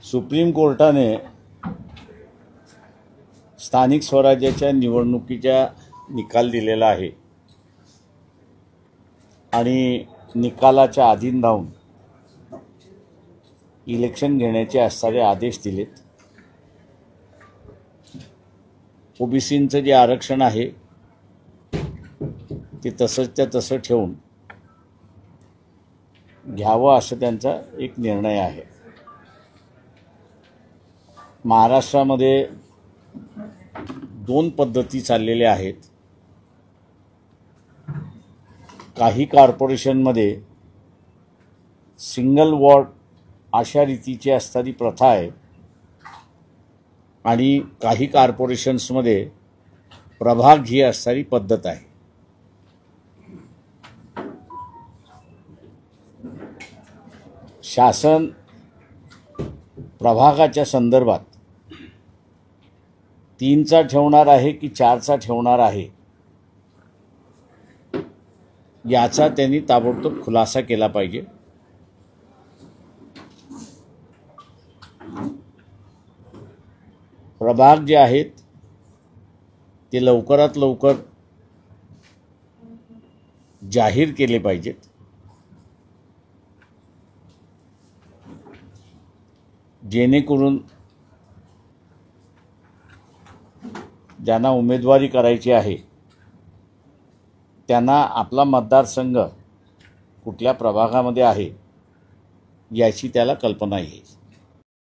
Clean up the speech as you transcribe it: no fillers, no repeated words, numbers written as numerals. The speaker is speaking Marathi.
सुप्रीम कोर्टाने स्थानिक स्वराज्याच्या निवडणुकीचा निकाल दिलेला आहे आणि निकालाच्या अधीन राहून इलेक्शन घेण्याचे असणारे आदेश दिलेत। ओबीसींचं जे आरक्षण आहे ते तसंच्या तसं ठेवून घ्यावं असं त्यांचा एक निर्णय आहे। महाराष्ट्रामध्ये दोन पद्धती चाललेल्या आहेत। काही कॉर्पोरेशनमध्ये सिंगल वॉर्ड अशा रीतीची असणारी प्रथा आहे आणि काही कॉर्पोरेशन्समध्ये प्रभाग ही असणारी पद्धत आहे। शासन प्रभागाच्या संदर्भात 3चा ठेवणार आहे की 4चा ठेवणार आहे याचा त्यांनी ताबडतोब खुलासा केला पाहिजे। प्रभाग जे आहेत ते लवकरात लवकर जाहीर केले पाहिजेत, जेणेकरून ज्यांना उमेदवारी करायची आहे त्यांना आपला मतदारसंघ कुठल्या प्रभागामध्ये आहे याची त्याला कल्पना येईल।